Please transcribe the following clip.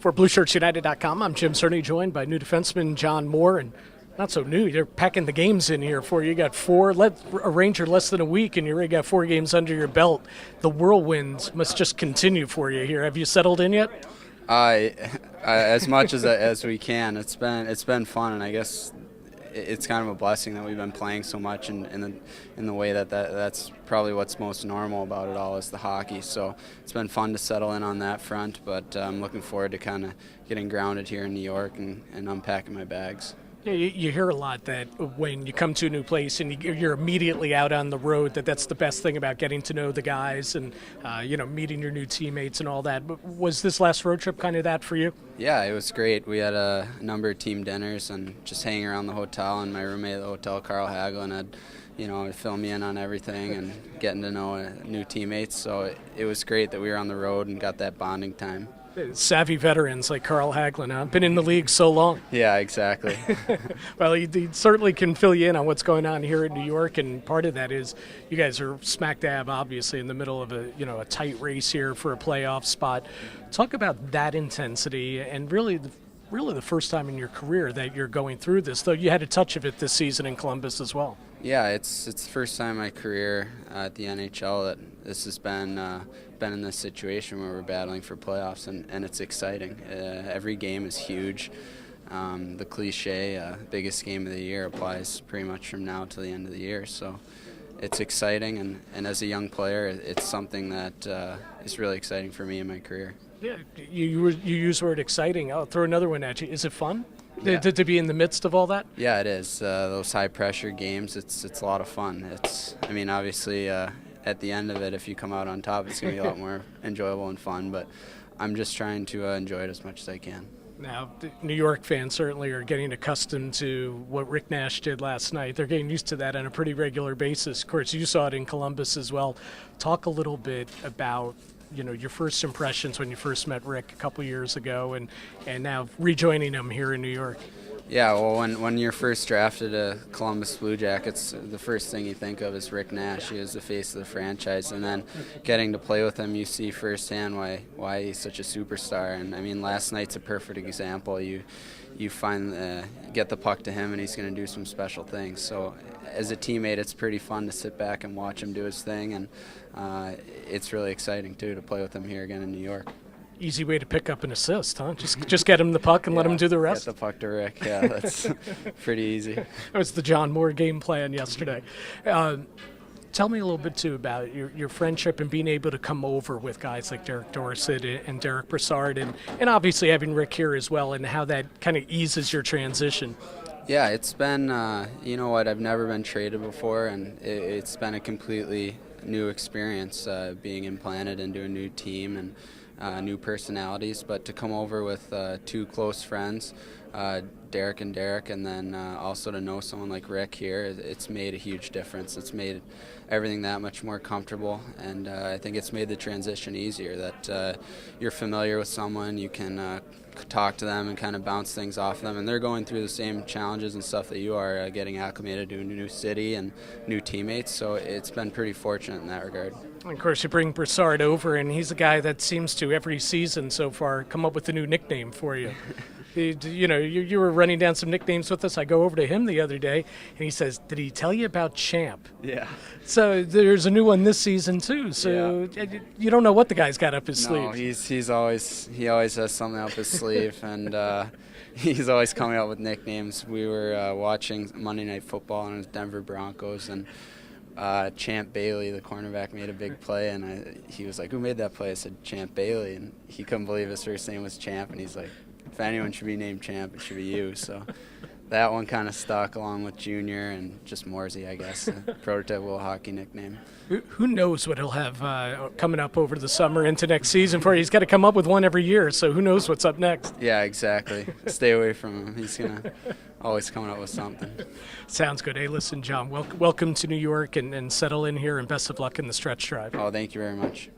For BlueShirtsUnited.com, I'm Jim Cerny, joined by new defenseman John Moore, and not so new. They're packing the games in here for you. You got a Ranger less than a week, and you already got 4 games under your belt. The whirlwind must just continue for you here. Have you settled in yet? As much as we can. It's been fun, and I guess it's kind of a blessing that we've been playing so much in the way that's probably what's most normal about it all is the hockey. So it's been fun to settle in on that front, but I'm looking forward to kind of getting grounded here in New York and unpacking my bags. Yeah, you hear a lot that when you come to a new place and you're immediately out on the road, that's the best thing about getting to know the guys and meeting your new teammates and all that. But was this last road trip kind of that for you? Yeah, it was great. We had a number of team dinners and just hanging around the hotel. And my roommate at the hotel, Carl Hagelin, had fill me in on everything and getting to know new teammates. So it was great that we were on the road and got that bonding time. Savvy veterans like Carl Hagelin, huh? Been in the league so long. Yeah, exactly. Well, he certainly can fill you in on what's going on here in New York, and part of that is you guys are smack dab, obviously, in the middle of a tight race here for a playoff spot. Talk about that intensity, and really the first time in your career that you're going through this, though you had a touch of it this season in Columbus as well. Yeah, it's the first time in my career at the NHL that this has been in this situation where we're battling for playoffs, and it's exciting. Every game is huge. The cliche, biggest game of the year applies pretty much from now to the end of the year. So it's exciting, and as a young player, it's something that is really exciting for me in my career. Yeah, you use the word exciting. I'll throw another one at you. Is it fun? Yeah. To be in the midst of all that? Yeah, it is. Those high-pressure games, it's a lot of fun. Obviously, at the end of it, if you come out on top, it's going to be a lot more enjoyable and fun, but I'm just trying to enjoy it as much as I can. Now, the New York fans certainly are getting accustomed to what Rick Nash did last night. They're getting used to that on a pretty regular basis. Of course, you saw it in Columbus as well. Talk a little bit about your first impressions when you first met Rick a couple years ago and now rejoining him here in New York. Yeah, well, when you're first drafted to Columbus Blue Jackets, the first thing you think of is Rick Nash. He was the face of the franchise, and then getting to play with him, you see firsthand why he's such a superstar. And last night's a perfect example. You get the puck to him, and he's going to do some special things. So as a teammate, it's pretty fun to sit back and watch him do his thing, and it's really exciting too to play with him here again in New York. Easy way to pick up an assist, huh? Just get him the puck and let him do the rest. Get the puck to Rick. Yeah, that's pretty easy. That was the John Moore game plan yesterday. Tell me a little bit, too, about your friendship and being able to come over with guys like Derek Dorsett and Derek Brassard and obviously having Rick here as well, and how that kind of eases your transition. Yeah, it's been, I've never been traded before, and it's been a completely new experience being implanted into a new team and new personalities, but to come over with 2 close friends, Derek, and then also to know someone like Rick here, it's made a huge difference. It's made everything that much more comfortable, and I think it's made the transition easier, that you're familiar with someone, you can talk to them and kind of bounce things off them, and they're going through the same challenges and stuff that you are, getting acclimated to a new city and new teammates, so it's been pretty fortunate in that regard. And of course, you bring Brassard over, and he's a guy that seems to, every season so far, come up with a new nickname for you. You were running down some nicknames with us. I go over to him the other day, and he says, "Did he tell you about Champ?" Yeah. So there's a new one this season too. So yeah. You don't know what the guy's got up his sleeve. No, he always has something up his sleeve, and he's always coming up with nicknames. We were watching Monday Night Football, and it was Denver Broncos, and Champ Bailey, the cornerback, made a big play, and he was like, "Who made that play?" I said, "Champ Bailey," and he couldn't believe his first name was Champ, and he's like, "If anyone should be named Champ, it should be you." So that one kind of stuck, along with Junior and just Morsey, I guess, a prototypical hockey nickname. Who knows what he'll have coming up over the summer into next season for you. He's got to come up with one every year, so who knows what's up next. Yeah, exactly. Stay away from him. He's going to always coming up with something. Sounds good. Hey, listen, John, welcome to New York and settle in here, and best of luck in the stretch drive. Oh, thank you very much.